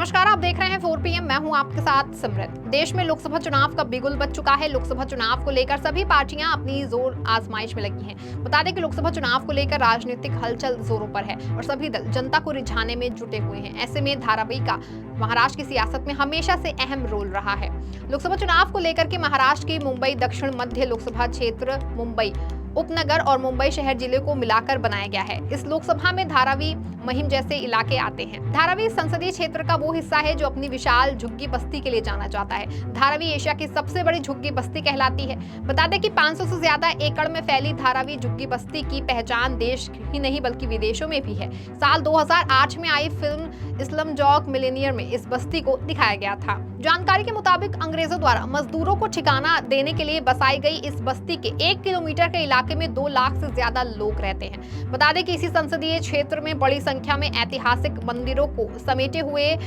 नमस्कार, आप देख रहे हैं 4 PM। मैं हूं आपके साथ सिमरत। देश में लोकसभा चुनाव का बिगुल बज चुका है। लोकसभा चुनाव को लेकर सभी पार्टियां अपनी जोर आजमाइश में लगी हैं। बता दें कि लोकसभा चुनाव को लेकर राजनीतिक हलचल जोरों पर है और सभी दल जनता को रिझाने में जुटे हुए हैं। ऐसे में धारावी का महाराष्ट्र की सियासत में हमेशा से अहम रोल रहा है। लोकसभा चुनाव को लेकर के महाराष्ट्र की मुंबई दक्षिण मध्य लोकसभा क्षेत्र, मुंबई उपनगर और मुंबई शहर जिले को मिलाकर बनाया गया है। इस लोकसभा में धारावी, महिम जैसे इलाके आते हैं। धारावी संसदीय क्षेत्र का वो हिस्सा है जो अपनी विशाल झुग्गी बस्ती के लिए जाना जाता है। धारावी एशिया की सबसे बड़ी झुग्गी बस्ती कहलाती है। बता दें कि 500 से ज्यादा एकड़ में फैली धारावी झुग्गी बस्ती की पहचान देश ही नहीं बल्कि विदेशों में भी है। साल 2008 में आई फिल्म स्लमडॉग मिलियनेयर में इस बस्ती को दिखाया गया था। जानकारी के मुताबिक अंग्रेजों द्वारा मजदूरों को ठिकाना देने के लिए बसाई गई इस बस्ती के 1 किलोमीटर के इलाके में 2 लाख से ज्यादा लोग रहते हैं। बता दें कि इसी संसदीय क्षेत्र में बड़ी संख्या में ऐतिहासिक मंदिरों को समेटे हुए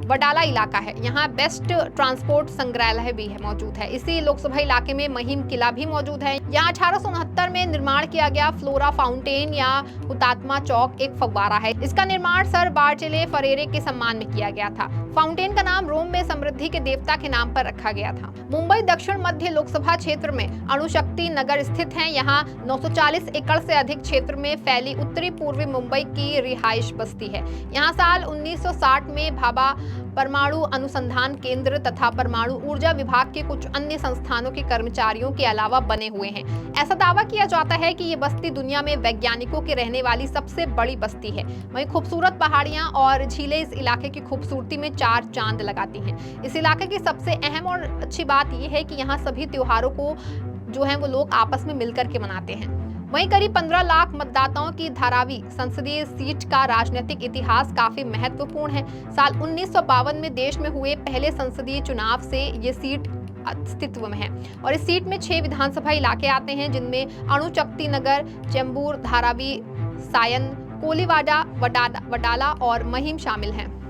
वडाला इलाका है। यहाँ बेस्ट ट्रांसपोर्ट संग्रहालय भी है मौजूद है। इसी लोकसभा इलाके में महिम किला भी मौजूद है। यहाँ 1869 में निर्माण किया गया फ्लोरा फाउंटेन या हुतात्मा चौक एक फव्वारा है। इसका निर्माण सर बार्चेले फरेरे के सम्मान में किया गया था। फाउंटेन का नाम रोम में समृद्धि के देवता के नाम पर रखा गया था। मुंबई दक्षिण मध्य लोकसभा क्षेत्र में अणुशक्ति नगर स्थित है। यहाँ 940 एकड़ से अधिक क्षेत्र में फैली उत्तरी पूर्वी मुंबई की रिहाइश बस्ती है। यहाँ साल 1960 में भाभा परमाणु अनुसंधान केंद्र तथा परमाणु ऊर्जा विभाग के कुछ अन्य संस्थानों के कर्मचारियों के अलावा बने हुए हैं। ऐसा दावा किया जाता है कि ये बस्ती दुनिया में वैज्ञानिकों के रहने वाली सबसे बड़ी बस्ती है। वहीं खूबसूरत पहाड़ियां और झीलें इस इलाके की खूबसूरती में 4 चांद लगाती हैं। इस इलाके की सबसे अहम और अच्छी बात यह है कि यहाँ सभी त्योहारों को जो है वो लोग आपस में मिलकर के मनाते हैं। वहीं करीब 15 लाख मतदाताओं की धारावी संसदीय सीट का राजनीतिक इतिहास काफी महत्वपूर्ण है। साल 1952 में देश में हुए पहले संसदीय चुनाव से ये सीट अस्तित्व में है और इस सीट में 6 विधानसभा इलाके आते हैं, जिनमें अणुचक्ति नगर, चेंबूर, धारावी, सायन, कोलीवाडा, वडाला और महिम शामिल हैं।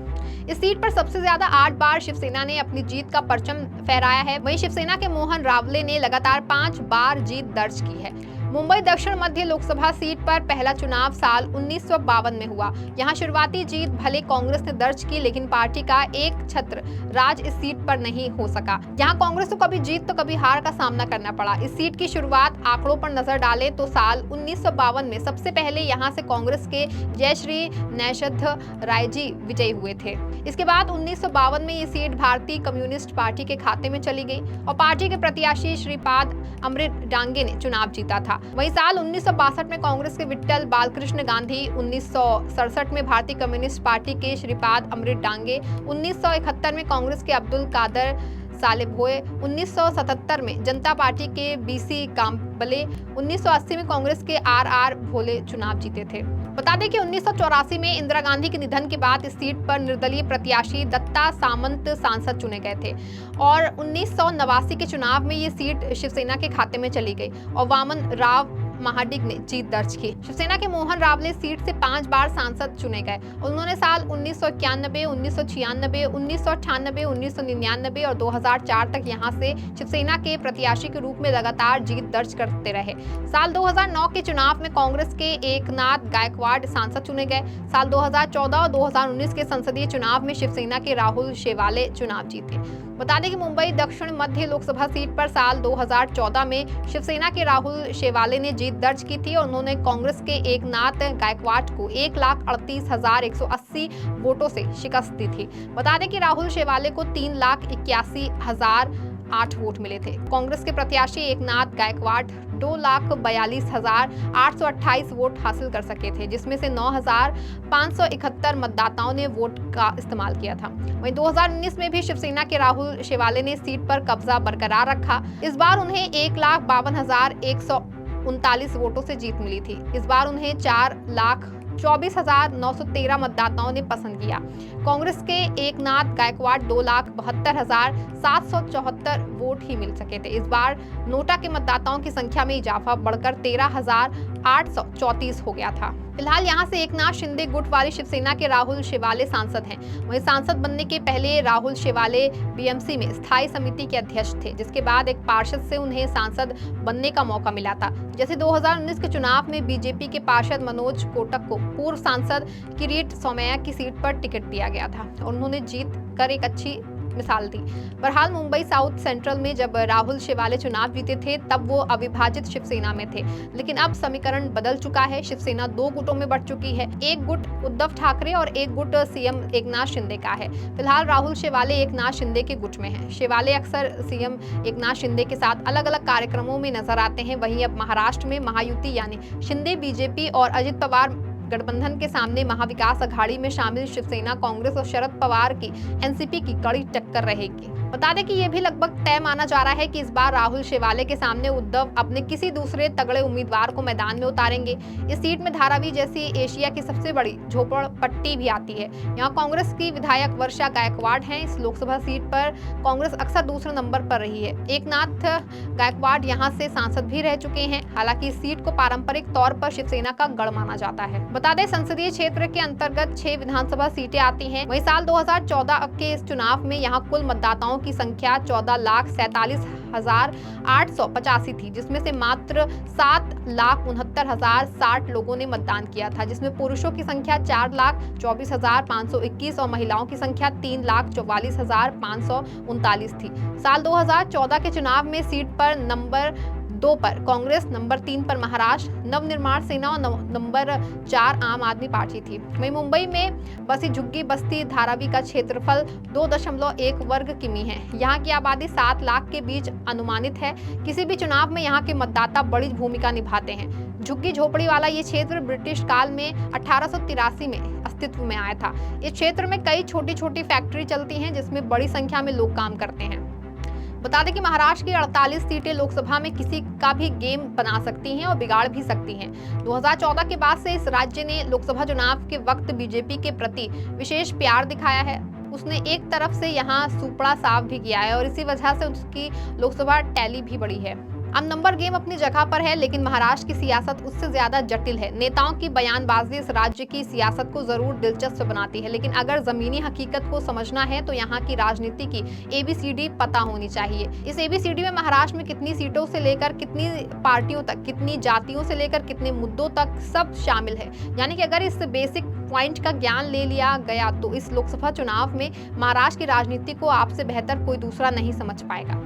इस सीट पर सबसे ज्यादा 8 बार शिवसेना ने अपनी जीत का परचम फहराया है। वहीं शिवसेना के मोहन रावले ने लगातार 5 बार जीत दर्ज की है। मुंबई दक्षिण मध्य लोकसभा सीट पर पहला चुनाव साल 1952 में हुआ। यहां शुरुआती जीत भले कांग्रेस ने दर्ज की, लेकिन पार्टी का एक छत्र राज इस सीट पर नहीं हो सका। यहां कांग्रेस को कभी जीत तो कभी हार का सामना करना पड़ा। इस सीट की शुरुआत आंकड़ों पर नजर डालें तो साल 1952 में सबसे पहले यहां से कांग्रेस के जयश्री नैषध रायजी विजयी हुए थे। इसके बाद 1952 में ये सीट भारतीय कम्युनिस्ट पार्टी के खाते में चली गई और पार्टी के प्रत्याशी श्रीपाद अमृत डांगे ने चुनाव जीता था। वहीं साल 1962 में कांग्रेस के विट्ठल बालकृष्ण गांधी, 1967 में भारतीय कम्युनिस्ट पार्टी के श्रीपाद अमृत डांगे, 1971 में कांग्रेस के अब्दुल कादर सालेभोए, 1977 में जनता पार्टी के बीसी काम्बले, 1980 में कांग्रेस के आर भोले चुनाव जीते थे। बता दें कि 1984 में इंदिरा गांधी के निधन के बाद इस सीट पर निर्दलीय प्रत्याशी दत्ता सामंत सांसद चुने गए थे और 1989 के चुनाव में ये सीट शिवसेना के खाते में चली गई और वामन राव महाडिक ने जीत दर्ज की। शिवसेना के मोहन रावले सीट से 5 बार सांसद चुने गए। उन्होंने साल 1991, 1996, 1998, 1999 और 2004 तक यहां से शिवसेना के प्रत्याशी के रूप में लगातार जीत दर्ज करते रहे। साल 2009 के चुनाव में कांग्रेस के एकनाथ गायकवाड़ सांसद चुने गए। साल 2014 और 2019 के संसदीय चुनाव में शिवसेना के राहुल शेवाले चुनाव जीते। बता दें कि मुंबई दक्षिण मध्य लोकसभा सीट पर साल 2014 में शिवसेना के राहुल शेवाले ने जीत दर्ज की थी और उन्होंने कांग्रेस के एकनाथ गायकवाड़ को 1,38,180 वोटों से शिकस्त दी थी। बता दें कि राहुल शेवाले को 3,81,008 वोट मिले थे। कांग्रेस के प्रत्याशी एकनाथ गायकवाड़ 2,42,828 वोट हासिल कर सके थे, जिसमें से 9,571 मतदाताओं ने वोट का इस्तेमाल किया था। वहीं 2019 में भी शिवसेना के राहुल शेवाले ने सीट पर कब्जा बरकरार रखा। इस बार उन्हें 1,52,139 वोटों से जीत मिली थी। इस बार उन्हें 4,24,913 मतदाताओं ने पसंद किया। कांग्रेस के एकनाथ गायकवाड़ 2,72,774 वोट ही मिल सके थे। इस बार नोटा के मतदाताओं की संख्या में इजाफा बढ़कर 834 हो गया था। फिलहाल यहां से एकनाथ शिंदे गुट वाली शिवसेना के राहुल शेवाले सांसद हैं। वहीं सांसद बनने के पहले राहुल शेवाले बीएमसी में स्थायी समिति के अध्यक्ष थे, जिसके बाद एक पार्षद से उन्हें सांसद बनने का मौका मिला था। जैसे 2019 के चुनाव में बीजेपी के पार्षद मनोज कोटक को पूर्व सांसद किरीट सोमैया की सीट पर टिकट दिया गया था और उन्होंने जीत कर एक अच्छी मिसाल दी। बहरहाल मुंबई साउथ सेंट्रल में जब राहुल शेवाले चुनाव जीते थे तब वो अविभाजित शिवसेना में थे, लेकिन अब समीकरण बदल चुका है। शिवसेना 2 गुटों में बढ़ चुकी है। एक गुट उद्धव ठाकरे और एक गुट सीएम एकनाथ शिंदे का है। फिलहाल राहुल शेवाले एकनाथ शिंदे के गुट में हैं। शेवाले अक्सर सीएम एकनाथ शिंदे के साथ अलग अलग कार्यक्रमों में नजर आते हैं। वहीं अब महाराष्ट्र में महायुति यानी शिंदे बीजेपी और अजित पवार गठबंधन के सामने महाविकास अघाड़ी में शामिल शिवसेना, कांग्रेस और शरद पवार की एनसीपी की कड़ी टक्कर रहेगी। बता दें कि यह भी लगभग तय माना जा रहा है कि इस बार राहुल शेवाले के सामने उद्धव अपने किसी दूसरे तगड़े उम्मीदवार को मैदान में उतारेंगे। इस सीट में धारावी जैसी एशिया की सबसे बड़ी झोपड़पट्टी भी आती है। यहाँ कांग्रेस की विधायक वर्षा गायकवाड़ हैं। इस लोकसभा सीट पर कांग्रेस अक्सर दूसरे नंबर पर रही है। एकनाथ गायकवाड़ यहाँ से सांसद भी रह चुके हैं। हालांकि इस सीट को पारंपरिक तौर पर शिवसेना का गढ़ माना जाता है। बता दें संसदीय क्षेत्र के अंतर्गत 6 विधानसभा सीटें आती हैं। वहीं साल 2014 के इस चुनाव में यहाँ कुल मतदाताओं की संख्या 14,47,885 थी, जिसमें से मात्र 7,69,060 लोगों ने मतदान किया था, जिसमें पुरुषों की संख्या 4,24,521 और महिलाओं की संख्या 3,44,539 थी। साल 2014 के चुनाव में सीट पर नंबर 2 पर कांग्रेस, नंबर 3 पर महाराष्ट्र नवनिर्माण सेना और नंबर 4 आम आदमी पार्टी थी। वहीं मुंबई में बसी झुग्गी बस्ती धारावी का क्षेत्रफल 2.1 वर्ग किमी है। यहाँ की आबादी 7 लाख के बीच अनुमानित है। किसी भी चुनाव में यहाँ के मतदाता बड़ी भूमिका निभाते हैं। झुग्गी झोपड़ी वाला ये क्षेत्र ब्रिटिश काल में 1883 में अस्तित्व में आया था। इस क्षेत्र में कई छोटी छोटी फैक्ट्री चलती हैं, जिसमें बड़ी संख्या में लोग काम करते हैं। बता दें कि महाराष्ट्र की 48 सीटें लोकसभा में किसी का भी गेम बना सकती हैं और बिगाड़ भी सकती हैं। 2014 के बाद से इस राज्य ने लोकसभा चुनाव के वक्त बीजेपी के प्रति विशेष प्यार दिखाया है। उसने एक तरफ से यहाँ सुपड़ा साफ भी किया है और इसी वजह से उसकी लोकसभा टैली भी बढ़ी है। अब नंबर गेम अपनी जगह पर है, लेकिन महाराष्ट्र की सियासत उससे ज्यादा जटिल है। नेताओं की बयानबाजी इस राज्य की सियासत को जरूर दिलचस्प बनाती है, लेकिन अगर जमीनी हकीकत को समझना है तो यहाँ की राजनीति की ABCD पता होनी चाहिए। इस ABCD में महाराष्ट्र में कितनी सीटों से लेकर कितनी पार्टियों तक, कितनी जातियों से लेकर कितने मुद्दों तक सब शामिल है। यानी कि अगर इस बेसिक पॉइंट का ज्ञान ले लिया गया तो इस लोकसभा चुनाव में महाराष्ट्र की राजनीति को आपसे बेहतर कोई दूसरा नहीं समझ पाएगा।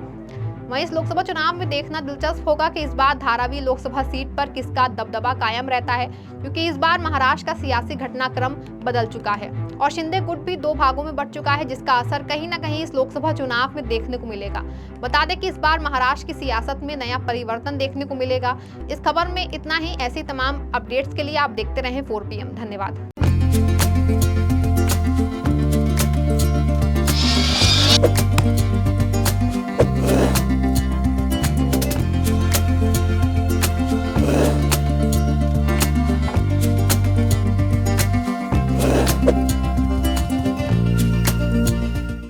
वहीं इस लोकसभा चुनाव में देखना दिलचस्प होगा कि इस बार धारावी लोकसभा सीट पर किसका दबदबा कायम रहता है, क्योंकि इस बार महाराष्ट्र का सियासी घटनाक्रम बदल चुका है और शिंदे गुट भी 2 भागों में बढ़ चुका है, जिसका असर कहीं ना कहीं इस लोकसभा चुनाव में देखने को मिलेगा। बता दें कि इस बार महाराष्ट्र की सियासत में नया परिवर्तन देखने को मिलेगा। इस खबर में इतना ही। ऐसी तमाम अपडेट्स के लिए आप देखते रहें 4PM। धन्यवाद।